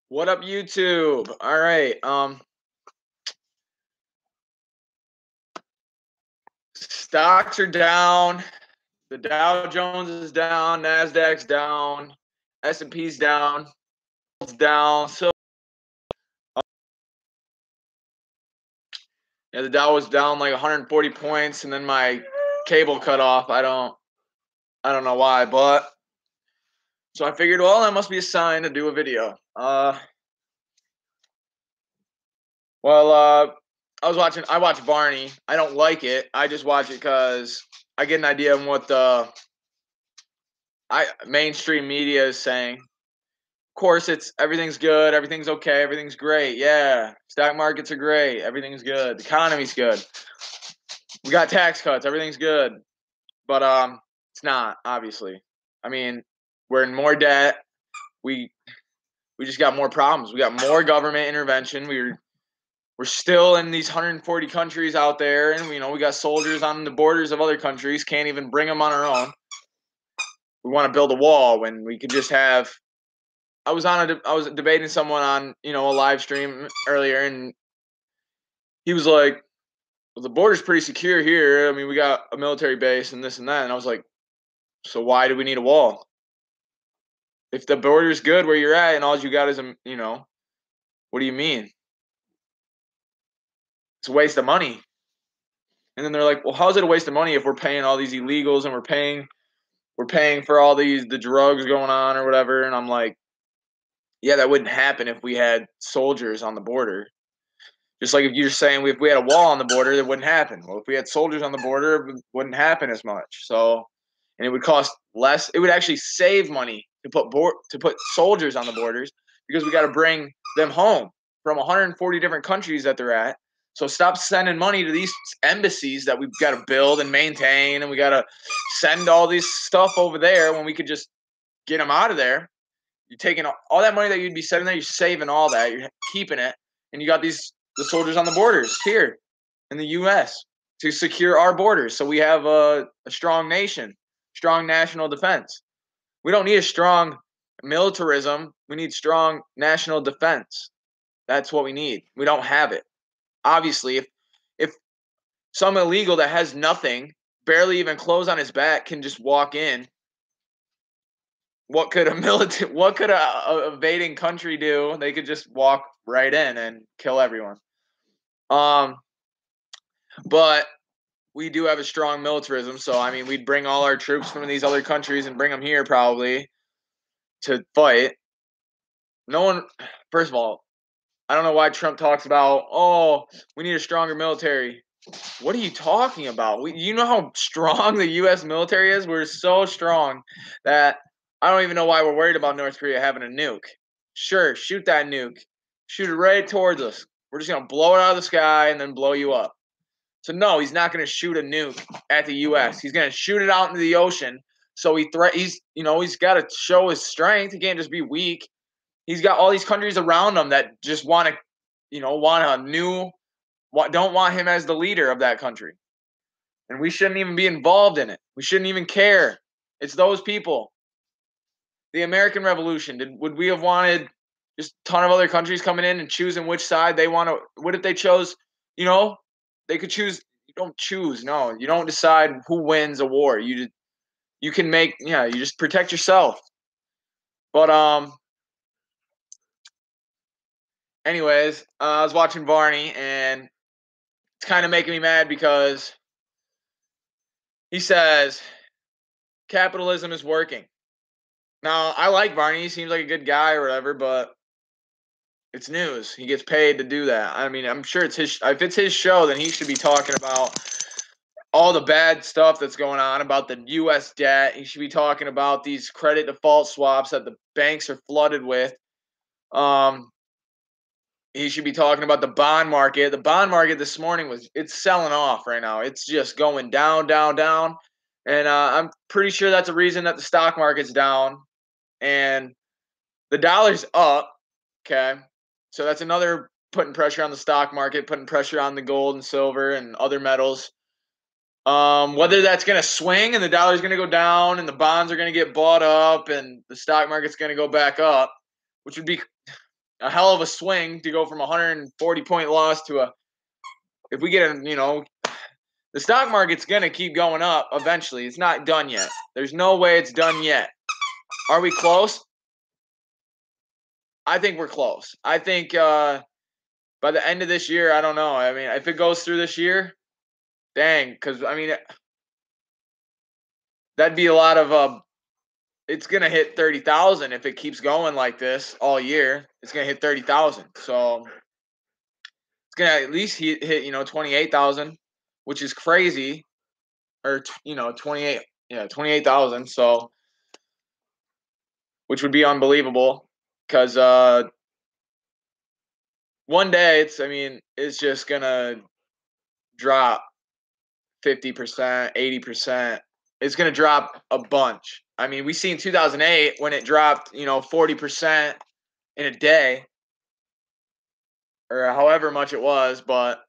What up, YouTube? All right. Stocks are down. The Dow Jones is down. Nasdaq's down. S&P's down. It's down. So yeah, the Dow was down like 140 points, and then my cable cut off. I don't know why, but so I figured, well, that must be a sign to do a video. I watch Barney. I don't like it. I just watch it because I get an idea of what the mainstream media is saying. Of course, it's everything's good, everything's okay, everything's great. Yeah, stock markets are great, everything's good, the economy's good. We got tax cuts, everything's good, but it's not obviously. I mean, we're in more debt. We we just got more problems. We got more government intervention. We're still in these 140 countries out there, and we got soldiers on the borders of other countries. Can't even bring them on our own. We want to build a wall when we could just have. I was debating someone on a live stream earlier, and he was like, "Well, the border's pretty secure here. I mean, we got a military base and this and that." And I was like, "So why do we need a wall? If the border's good where you're at, and all you got is what do you mean? It's a waste of money." And then they're like, "Well, how's it a waste of money if we're paying all these illegals and we're paying for all the drugs going on or whatever?" And I'm like, "Yeah, that wouldn't happen if we had soldiers on the border." Just like if you're saying if we had a wall on the border, that wouldn't happen. Well, if we had soldiers on the border, it wouldn't happen as much. So, and it would cost less. It would actually save money to put soldiers on the borders because we got to bring them home from 140 different countries that they're at. So stop sending money to these embassies that we've got to build and maintain, and we got to send all this stuff over there when we could just get them out of there. You're taking all that money that you'd be sending there, you're saving all that, you're keeping it, and you got the soldiers on the borders here in the U.S. to secure our borders, so we have a strong nation, strong national defense. We don't need a strong militarism. We need strong national defense. That's what we need. We don't have it. Obviously, if some illegal that has nothing, barely even clothes on his back, can just walk in, what could a invading country do? They could just walk right in and kill everyone. Um, but we do have a strong militarism, so I mean, we'd bring all our troops from these other countries and bring them here probably to fight. No one, first of all, I don't know why Trump talks about, oh, we need a stronger military. What are you talking about? You know how strong the U.S. military is? We're so strong that I don't even know why we're worried about North Korea having a nuke. Sure, shoot that nuke. Shoot it right towards us. We're just going to blow it out of the sky and then blow you up. So, no, he's not going to shoot a nuke at the U.S. He's going to shoot it out into the ocean. So he's got to show his strength. He can't just be weak. He's got all these countries around him that just want to, don't want him as the leader of that country. And we shouldn't even be involved in it. We shouldn't even care. It's those people. The American Revolution, would we have wanted just a ton of other countries coming in and choosing which side they want to? What if they chose, they could choose. You don't choose. No, you don't decide who wins a war. You can make, you just protect yourself. But anyways, I was watching Barney, and it's kind of making me mad because he says capitalism is working. Now, I like Barney. He seems like a good guy or whatever, but it's news. He gets paid to do that. I mean, I'm sure it's if it's his show, then he should be talking about all the bad stuff that's going on, about the U.S. debt. He should be talking about these credit default swaps that the banks are flooded with. He should be talking about the bond market. The bond market this morning it's selling off right now. It's just going down, down, down. And I'm pretty sure that's a reason that the stock market's down and the dollar's up. Okay. So that's another putting pressure on the stock market, putting pressure on the gold and silver and other metals. Whether that's going to swing and the dollar's going to go down and the bonds are going to get bought up and the stock market's going to go back up, which would be a hell of a swing to go from 140-point loss to a. If we get the stock market's gonna keep going up eventually. It's not done yet. There's no way it's done yet. Are we close? I think we're close. I think by the end of this year, I don't know. I mean, if it goes through this year, dang, because I mean, that'd be a lot of. It's gonna hit 30,000 if it keeps going like this all year. It's gonna hit 30,000. So it's gonna at least hit 28,000, which is crazy, or 28, yeah, 28,000. So which would be unbelievable because one day it's just gonna drop 50%, 80%. It's gonna drop a bunch. I mean, we seen 2008 when it dropped 40% in a day or however much it was, but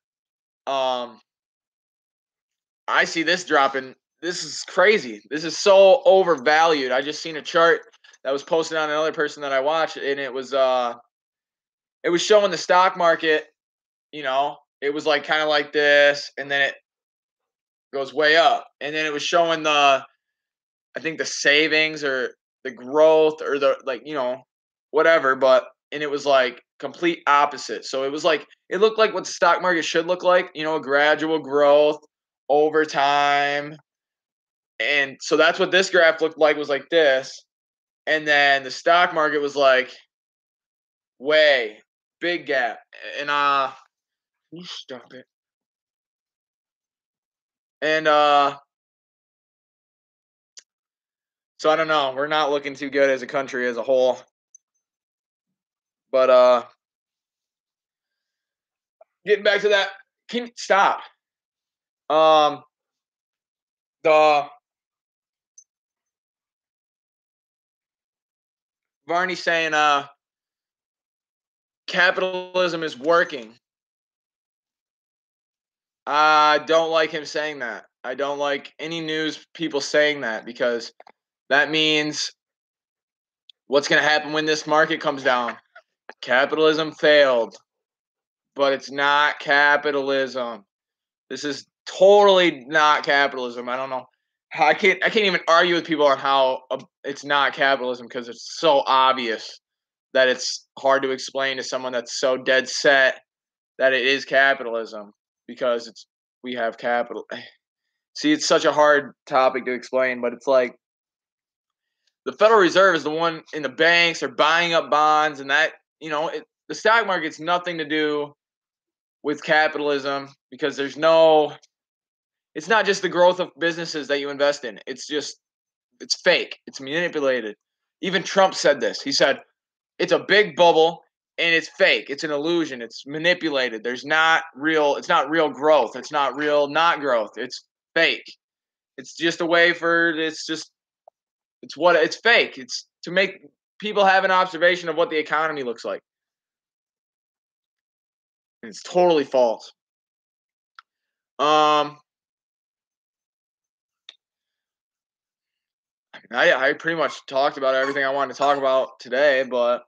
I see this dropping. This is crazy. This is so overvalued. I just seen a chart that was posted on another person that I watched, and it was showing the stock market. It was like kind of like this, and then it goes way up, and then it was showing I think the savings or the growth or the whatever, and it was like complete opposite. So it was like it looked like what the stock market should look like, a gradual growth over time. And so that's what this graph looked like, was like this. And then the stock market was like way big gap. And you stop it. And so I don't know. We're not looking too good as a country as a whole. But getting back to that, can you stop? The Varney saying capitalism is working. I don't like him saying that. I don't like any news people saying that, because that means what's going to happen when this market comes down? Capitalism failed, but it's not capitalism. This is totally not capitalism. I don't know. I can't even argue with people on how it's not capitalism, because it's so obvious that it's hard to explain to someone that's so dead set that it is capitalism, because we have capital. See, it's such a hard topic to explain, but it's like the Federal Reserve is the one in the banks are buying up bonds, and that the stock market's nothing to do with capitalism, because it's not just the growth of businesses that you invest in. It's fake. It's manipulated. Even Trump said this. He said it's a big bubble and it's fake. It's an illusion. It's manipulated. It's not real growth. It's not real not growth. It's fake. It's just a way it's fake. It's to make people have an observation of what the economy looks like. And it's totally false. I pretty much talked about everything I wanted to talk about today, but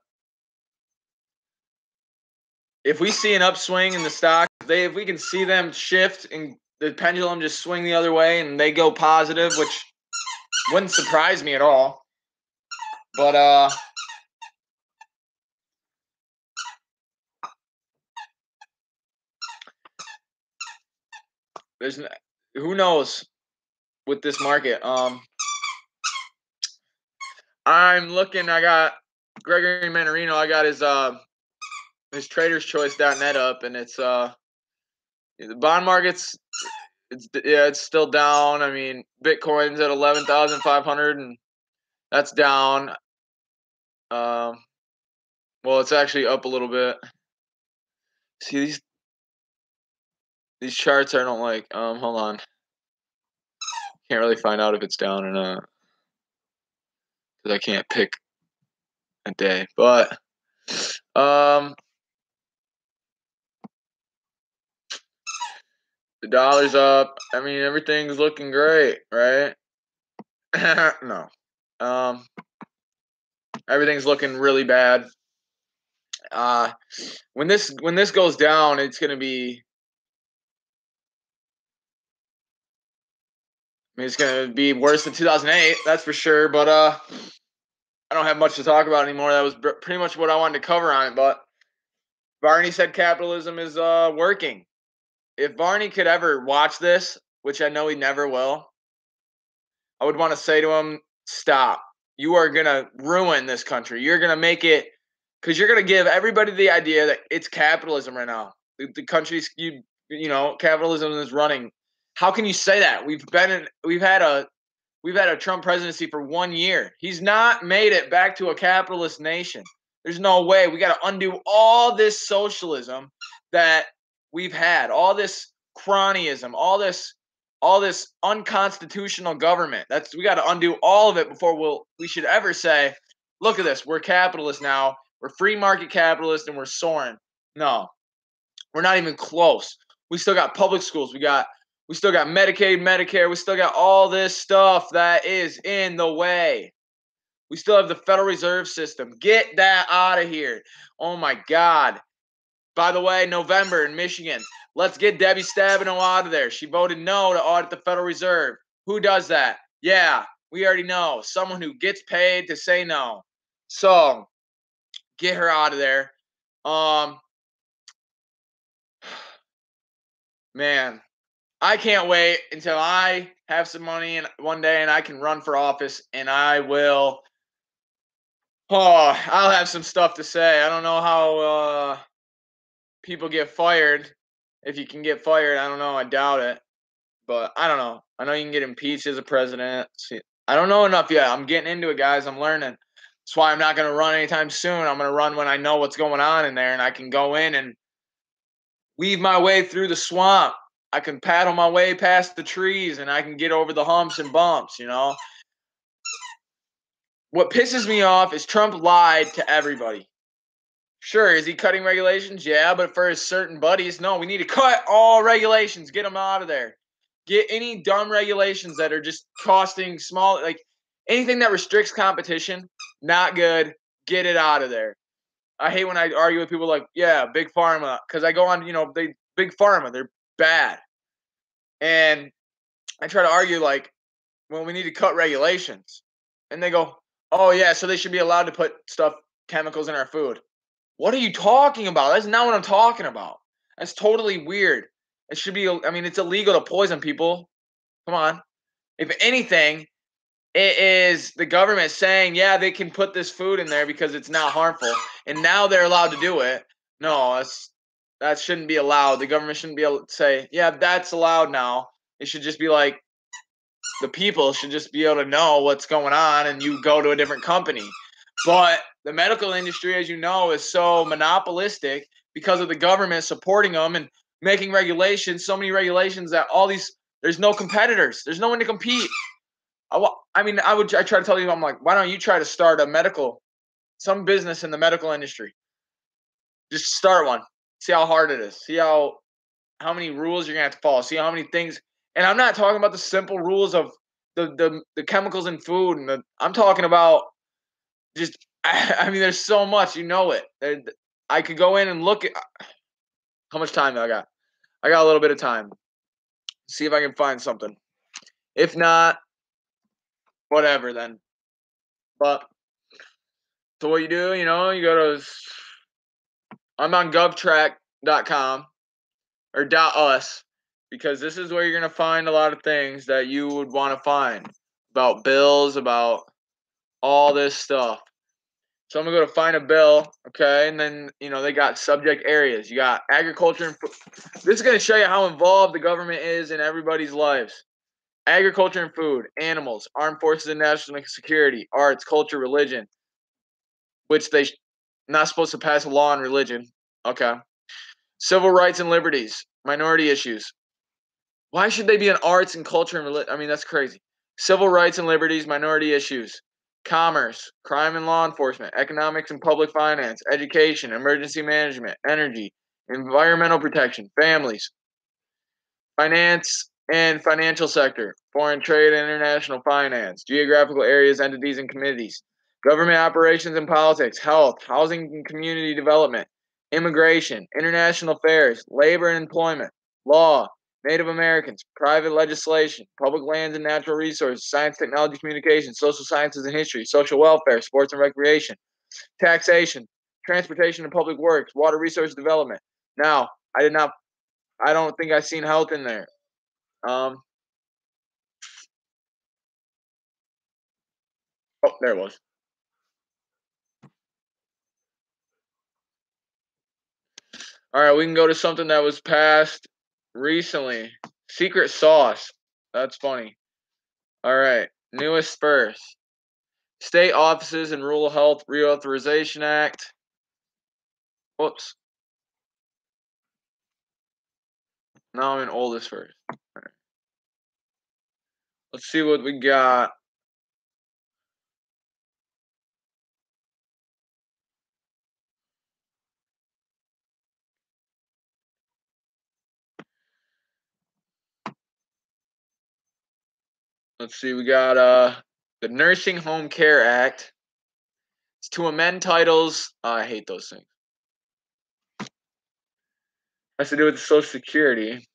if we see an upswing in the stock, if we can see them shift and the pendulum just swing the other way and they go positive, which wouldn't surprise me at all. But who knows with this market. I'm looking. I got Gregory Mannarino. I got his traderschoice.net up, and it's the bond market's it's still down. I mean, Bitcoin's at 11,500, and that's down. Well, it's actually up a little bit. See these charts I don't like. Hold on. Can't really find out if it's down or not, because I can't pick a day. But the dollar's up. I mean, everything's looking great, right? No. Everything's looking really bad. When this goes down, it's gonna be. I mean, it's gonna be worse than 2008, that's for sure. But I don't have much to talk about anymore. That was pretty much what I wanted to cover on it. But Barney said capitalism is working. If Barney could ever watch this, which I know he never will, I would want to say to him, stop. You are going to ruin this country. You're going to make it, because you're going to give everybody the idea that it's capitalism right now. The country's, capitalism is running. How can you say that? We've had a Trump presidency for 1 year. He's not made it back to a capitalist nation. There's no way. We got to undo all this socialism that we've had, all this cronyism, all this unconstitutional government. We got to undo all of it before we should ever say, look at this, we're capitalists now. We're free market capitalists and we're soaring. No, we're not even close. We still got public schools. We still got Medicaid, Medicare. We still got all this stuff that is in the way. We still have the Federal Reserve System. Get that out of here. Oh my God. By the way, November in Michigan, let's get Debbie Stabenow out of there. She voted no to audit the Federal Reserve. Who does that? Yeah, we already know. Someone who gets paid to say no. So, get her out of there. Man, I can't wait until I have some money and one day and I can run for office and I will. Oh, I'll have some stuff to say. I don't know how people get fired. If you can get fired, I don't know. I doubt it. But I don't know. I know you can get impeached as a president. See, I don't know enough yet. I'm getting into it, guys. I'm learning. That's why I'm not going to run anytime soon. I'm going to run when I know what's going on in there and I can go in and weave my way through the swamp. I can paddle my way past the trees and I can get over the humps and bumps, What pisses me off is Trump lied to everybody. Sure, is he cutting regulations? Yeah, but for his certain buddies, no, we need to cut all regulations. Get them out of there. Get any dumb regulations that are just costing small, like anything that restricts competition, not good. Get it out of there. I hate when I argue with people like, yeah, big pharma, because I go on, big pharma, they're bad. And I try to argue like, well, we need to cut regulations. And they go, oh yeah, so they should be allowed to put chemicals in our food. What are you talking about? That's not what I'm talking about. That's totally weird. It should be, it's illegal to poison people. Come on. If anything, it is the government saying, yeah, they can put this food in there because it's not harmful. And now they're allowed to do it. No, that shouldn't be allowed. The government shouldn't be able to say, yeah, that's allowed now. It should just be like, the people should just be able to know what's going on and you go to a different company. But the medical industry, as you know, is so monopolistic because of the government supporting them and making regulations, so many regulations that there's no competitors. There's no one to compete. I try to tell you, I'm like, why don't you try to start some business in the medical industry? Just start one. See how hard it is. See how many rules you're going to have to follow. See how many things. And I'm not talking about the simple rules of the chemicals in food. I'm talking about just, there's so much, it. I could go in and look at how much time I got. I got a little bit of time. See if I can find something. If not, whatever then. But so what you do, you go to, I'm on govtrack.com or .us because this is where you're going to find a lot of things that you would want to find about bills, about all this stuff. So I'm going to go to find a bill, okay? And then, they got subject areas. You got agriculture and food. This is going to show you how involved the government is in everybody's lives. Agriculture and food, animals, armed forces and national security, arts, culture, religion, which they not supposed to pass a law on religion, okay? Civil rights and liberties, minority issues. Why should they be in arts and culture and religion? That's crazy. Civil rights and liberties, minority issues. Commerce, crime and law enforcement, economics and public finance, education, emergency management, energy, environmental protection, families, finance and financial sector, foreign trade and international finance, geographical areas, entities, and committees, government operations and politics, health, housing and community development, immigration, international affairs, labor and employment, law, Native Americans, private legislation, public lands and natural resources, science, technology, communication, social sciences and history, social welfare, sports and recreation, taxation, transportation and public works, water resource development. Now, I don't think I've seen health in there. Oh, there it was. All right, we can go to something that was passed recently. Secret sauce. That's funny. All right, newest first. State offices and Rural Health Reauthorization Act. Whoops. Now I'm in oldest first. Right. Let's see what we got. Let's see, we got the Nursing Home Care Act. It's to amend titles. I hate those things. Has to do with Social Security.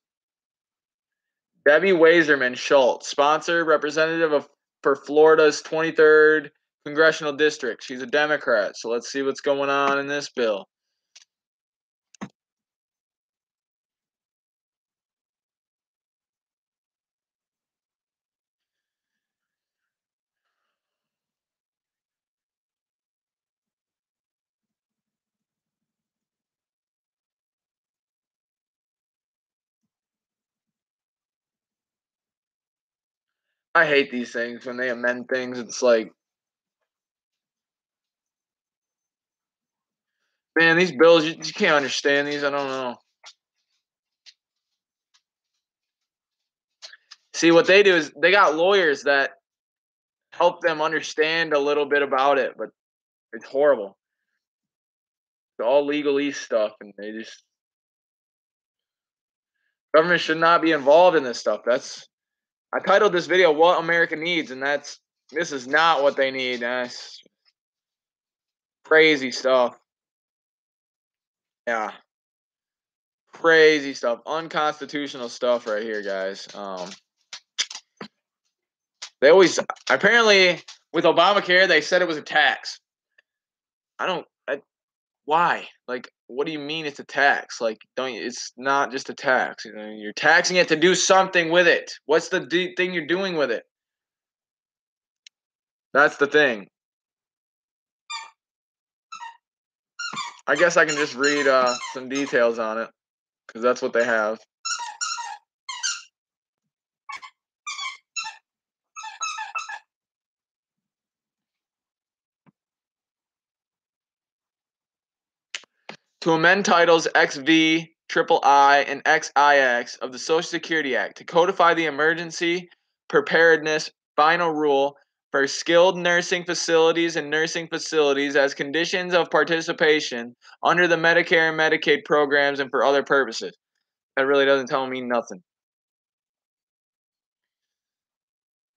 Debbie Wasserman Schultz, sponsor, representative for Florida's 23rd congressional district. She's a Democrat, so let's see what's going on in this bill. I hate these things when they amend things. It's like, man, these bills, you can't understand these. I don't know. See, what they do is they got lawyers that help them understand a little bit about it, but it's horrible. It's all legalese stuff, and they just government should not be involved in this stuff. I titled this video "What America Needs," and this is not what they need. That's crazy stuff. Yeah, crazy stuff, unconstitutional stuff right here, guys. They always apparently with Obamacare they said it was a tax. I don't. Why? Like, what do you mean it's a tax? Like, don't it's not just a tax. You know, you're taxing it to do something with it. What's the thing you're doing with it? That's the thing. I guess I can just read some details on it because that's what they have. To amend titles XV, Triple I, and XIX of the Social Security Act to codify the emergency preparedness final rule for skilled nursing facilities and nursing facilities as conditions of participation under the Medicare and Medicaid programs and for other purposes. That really doesn't tell me nothing.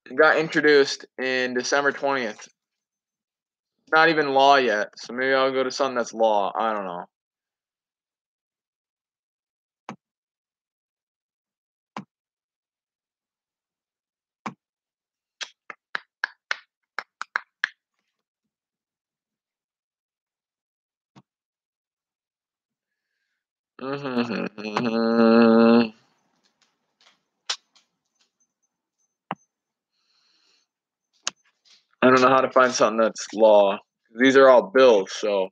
It got introduced in December 20th. It's not even law yet, so maybe I'll go to something that's law. I don't know. I don't know how to find something that's law. These are all bills, so.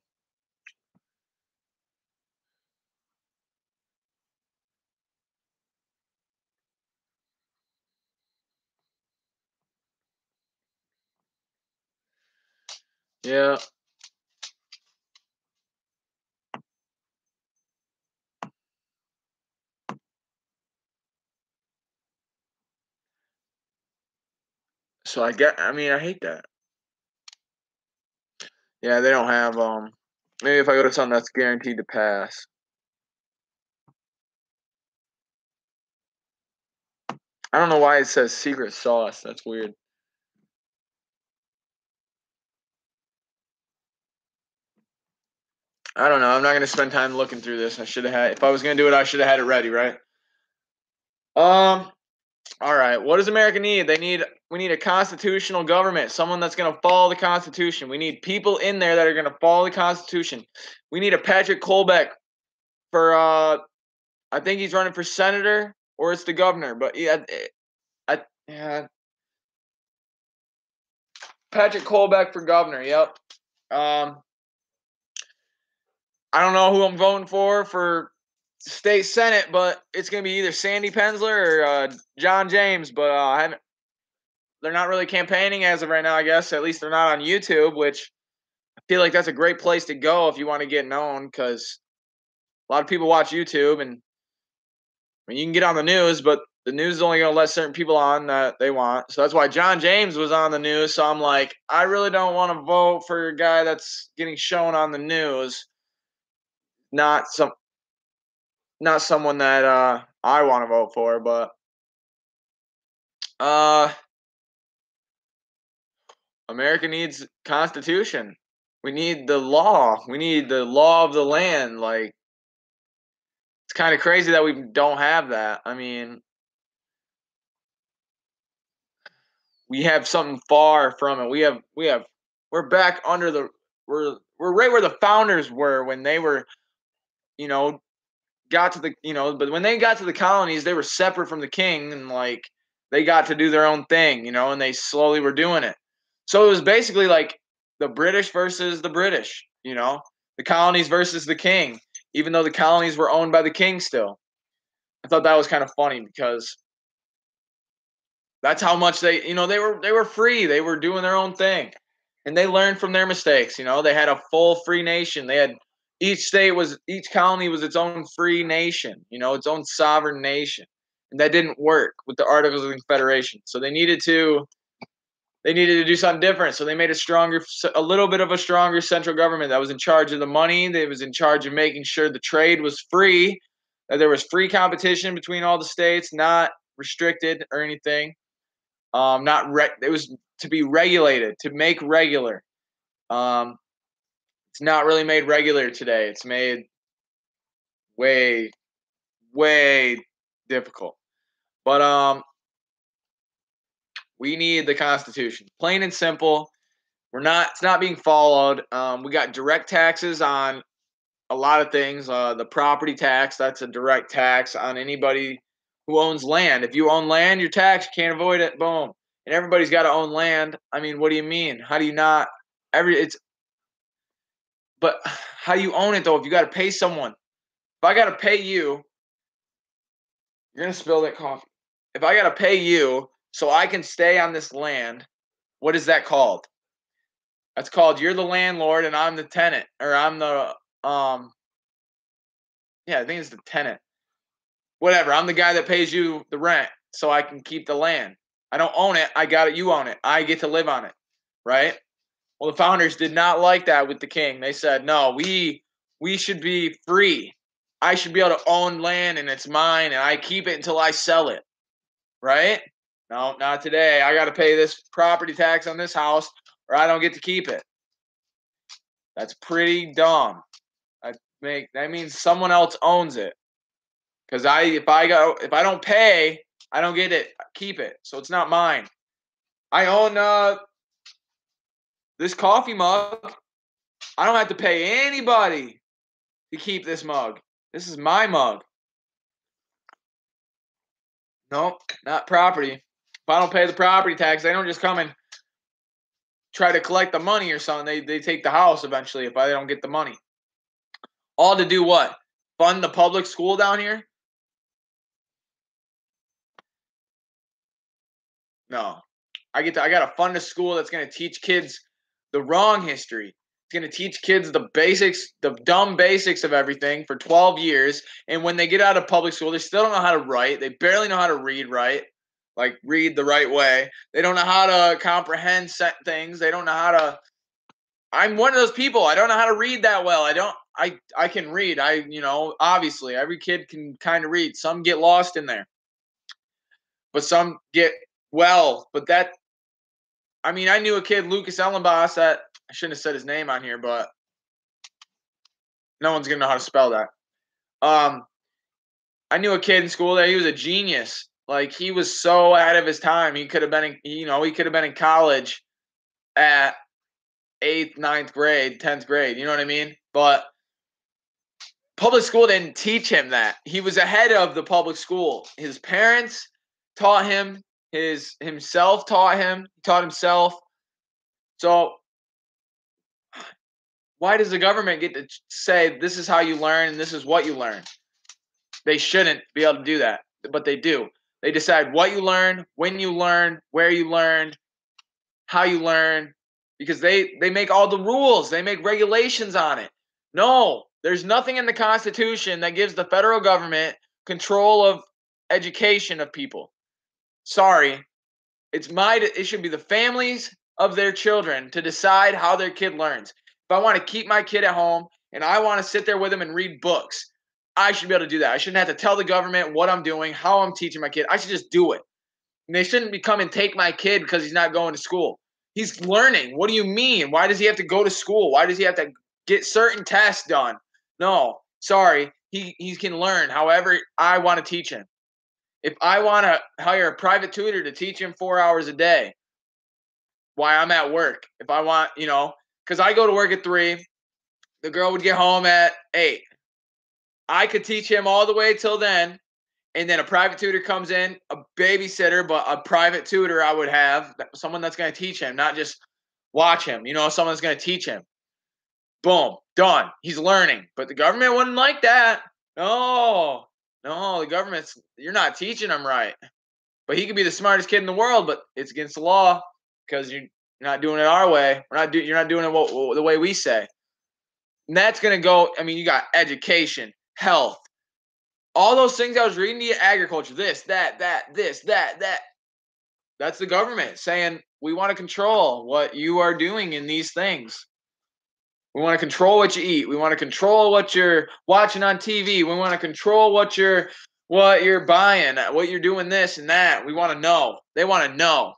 Yeah. So I mean, I hate that. Yeah, they don't have, maybe if I go to something that's guaranteed to pass. I don't know why it says secret sauce. That's weird. I don't know. I'm not going to spend time looking through this. I should have had. If I was going to do it, I should have had it ready, right? All right. What does America need? We need a constitutional government, someone that's going to follow the Constitution. We need people in there that are going to follow the Constitution. We need a Patrick Colbeck for I think he's running for senator or it's the governor, but yeah, Patrick Colbeck for governor. Yep. I don't know who I'm voting for state senate, but it's gonna be either Sandy Pensler or John James. But I haven't. They're not really campaigning as of right now. I guess at least they're not on YouTube, which I feel like that's a great place to go if you want to get known because a lot of people watch YouTube and I mean, you can get on the news, but the news is only going to let certain people on that they want. So that's why John James was on the news. So I'm like, I really don't want to vote for a guy that's getting shown on the news. Not someone that I want to vote for, but America needs Constitution. We need the law. We need the law of the land. Like, it's kind of crazy that we don't have that. I mean, we have something far from it. We're back under we're right where the founders were when they were, you know, but when they got to the colonies, they were separate from the king and like they got to do their own thing, and they slowly were doing it. So it was basically like the British versus the British, the colonies versus the king, even though the colonies were owned by the king still. I thought that was kind of funny because that's how much they were free. They were doing their own thing. And they learned from their mistakes. They had a full free nation. They had each colony was its own free nation, its own sovereign nation. And that didn't work with the Articles of Confederation. So they needed to do something different. So they made a little bit of a stronger central government that was in charge of the money. That was in charge of making sure the trade was free, that there was free competition between all the states, not restricted or anything. It was to be regulated, to make regular. It's not really made regular today. It's made way, way difficult. But we need the Constitution, plain and simple. It's not being followed. We got direct taxes on a lot of things. The property tax, that's a direct tax on anybody who owns land. If you own land, you're taxed. You can't avoid it. Boom. And everybody's got to own land. I mean, what do you mean? How do you not? But how do you own it though? If you got to pay someone, if I got to pay you, you're gonna spill that coffee. If I got to pay you so I can stay on this land, what is that called? That's called you're the landlord and I'm the tenant, or I'm the yeah, I think it's the tenant. Whatever. I'm the guy that pays you the rent so I can keep the land. I don't own it. I got it. You own it. I get to live on it. Right? Well, the founders did not like that with the king. They said, no, we should be free. I should be able to own land and it's mine and I keep it until I sell it. Right? No, not today. I got to pay this property tax on this house or I don't get to keep it. That's pretty dumb. That means someone else owns it. Because if I don't pay, I don't get it. Keep it. So it's not mine. I own this coffee mug. I don't have to pay anybody to keep this mug. This is my mug. Nope, not property. If I don't pay the property tax, they don't just come and try to collect the money or something. They take the house eventually if I don't get the money. All to do what? Fund the public school down here? No. I got to fund a school that's going to teach kids the wrong history. It's going to teach kids the basics, the dumb basics of everything for 12 years. And when they get out of public school, they still don't know how to write. They barely know how to read right, like read the right way. They don't know how to comprehend things. They don't know how to. I'm one of those people. I don't know how to read that well. I can read. Obviously every kid can kind of read. Some get lost in there, but some get well. But I knew a kid, Lucas Ellenboss, that I shouldn't have said his name on here, but No one's gonna know how to spell that. Um, I knew a kid in school that he was a genius. Like he was so ahead of his time. He could have been in, he could have been in college at eighth, ninth grade, 10th grade. You know what I mean? But public school didn't teach him that. He was ahead of the public school. His parents taught him, his himself taught him, he taught himself. So why does the government get to say this is how you learn and this is what you learn? They shouldn't be able to do that, but they do. They decide what you learn, when you learn, where you learn, how you learn, because they make all the rules, they make regulations on it. No, there's nothing in the Constitution that gives the federal government control of education of people. Sorry, it should be the families of their children to decide how their kid learns. If I want to keep my kid at home and I want to sit there with him and read books, I should be able to do that. I shouldn't have to tell the government what I'm doing, how I'm teaching my kid. I should just do it. And they shouldn't be come and take my kid because he's not going to school. He's learning. What do you mean? Why does he have to go to school? Why does he have to get certain tests done? No, sorry. He can learn however I want to teach him. If I want to hire a private tutor to teach him 4 hours a day, why I'm at work. If I want, because I go to work at 3, the girl would get home at 8. I could teach him all the way till then, and then a private tutor comes in, a babysitter, but a private tutor I would have, someone that's going to teach him, not just watch him, someone that's going to teach him. Boom, done. He's learning. But the government wouldn't like that. No, the you're not teaching him right. But he could be the smartest kid in the world, but it's against the law because you're not doing it our way. You're not doing it the way we say. And that's going to go, you got education, health, all those things I was reading to you, agriculture, this, that, this, that. That's the government saying we want to control what you are doing in these things. We want to control what you eat. We want to control what you're watching on TV. We want to control what you're buying, what you're doing this and that. We want to know. They want to know.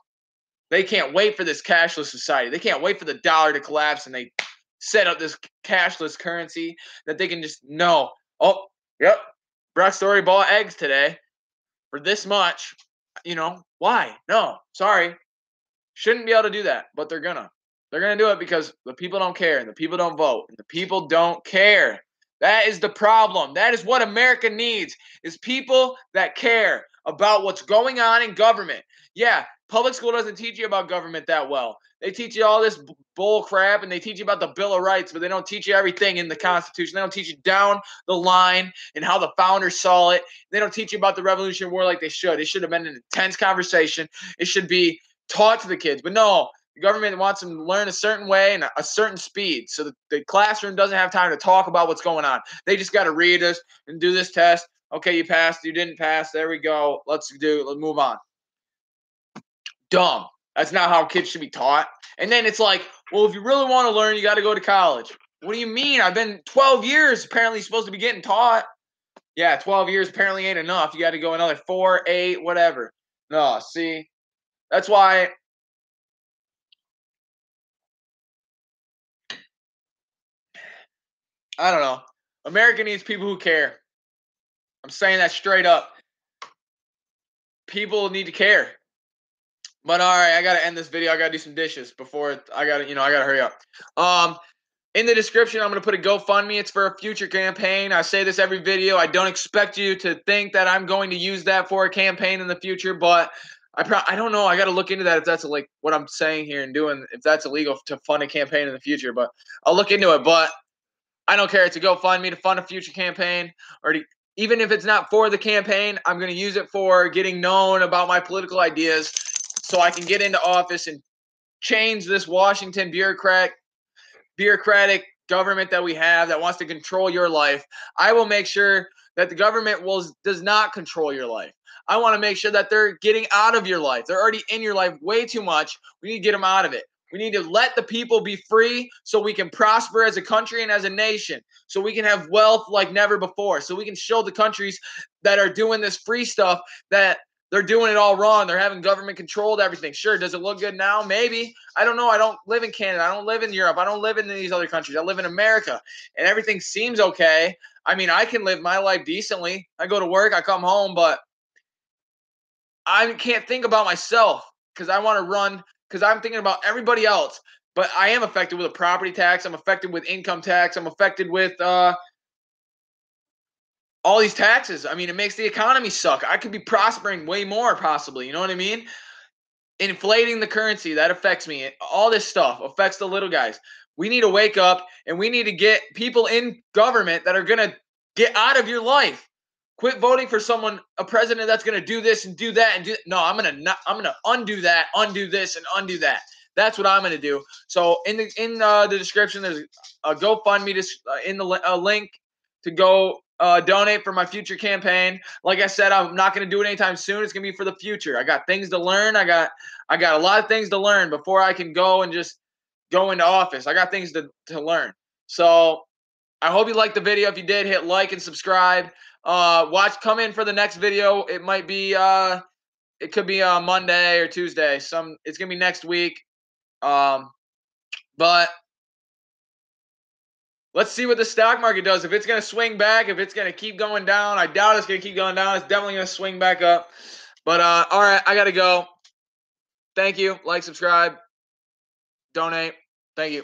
They can't wait for this cashless society. They can't wait for the dollar to collapse and they set up this cashless currency that they can just know. Oh, yep. Brock Story bought eggs today for this much. Why? No, sorry. Shouldn't be able to do that, but they're gonna. They're gonna do it because the people don't care and the people don't vote and the people don't care. That is the problem. That is what America needs, is people that care about what's going on in government. Yeah, public school doesn't teach you about government that well. They teach you all this bull crap and they teach you about the Bill of Rights, but they don't teach you everything in the Constitution. They don't teach you down the line and how the founders saw it. They don't teach you about the Revolutionary War like they should. It should have been an intense conversation. It should be taught to the kids. But no, the government wants them to learn a certain way and a certain speed. So the classroom doesn't have time to talk about what's going on. They just got to read us and do this test. Okay, you passed. You didn't pass. There we go. Let's move on. Dumb. That's not how kids should be taught. And then it's like, well, if you really want to learn, you got to go to college. What do you mean? I've been 12 years apparently supposed to be getting taught. Yeah, 12 years apparently ain't enough. You got to go another 4, 8, whatever. No, see, that's why I don't know. America needs people who care. I'm saying that straight up. People need to care. But all right, I gotta end this video. I gotta do some dishes before I gotta hurry up. In the description, I'm gonna put a GoFundMe. It's for a future campaign. I say this every video. I don't expect you to think that I'm going to use that for a campaign in the future, but I don't know. I gotta look into that if that's like what I'm saying here and doing. If that's illegal to fund a campaign in the future, but I'll look into it. But I don't care. It's a GoFundMe to fund a future campaign, or even if it's not for the campaign, I'm going to use it for getting known about my political ideas so I can get into office and change this Washington bureaucratic government that we have that wants to control your life. I will make sure that the government does not control your life. I want to make sure that they're getting out of your life. They're already in your life way too much. We need to get them out of it. We need to let the people be free so we can prosper as a country and as a nation, so we can have wealth like never before, so we can show the countries that are doing this free stuff that they're doing it all wrong. They're having government controlled everything. Sure, does it look good now? Maybe. I don't know. I don't live in Canada. I don't live in Europe. I don't live in these other countries. I live in America, and everything seems okay. I mean, I can live my life decently. I go to work, I come home, but I can't think about myself because I want to run because I'm thinking about everybody else. But I am affected with a property tax. I'm affected with income tax. I'm affected with all these taxes. I mean, it makes the economy suck. I could be prospering way more, possibly. You know what I mean? Inflating the currency, that affects me. All this stuff affects the little guys. We need to wake up and we need to get people in government that are going to get out of your life. Quit voting for someone, a president that's going to do this and do that and do. No, I'm going to undo that, undo this, and undo that. That's what I'm going to do. So in the description, there's a GoFundMe in the link to go donate for my future campaign. Like I said, I'm not going to do it anytime soon. It's going to be for the future. I got things to learn. I got a lot of things to learn before I can go and just go into office. I got things to learn. So I hope you liked the video. If you did, hit like and subscribe. Come in for the next video. It might be it could be Monday or Tuesday. It's gonna be next week. But let's see what the stock market does. If it's gonna swing back, if it's gonna keep going down, I doubt it's gonna keep going down. It's definitely gonna swing back up. But all right, I gotta go. Thank you. Like, subscribe, donate. Thank you.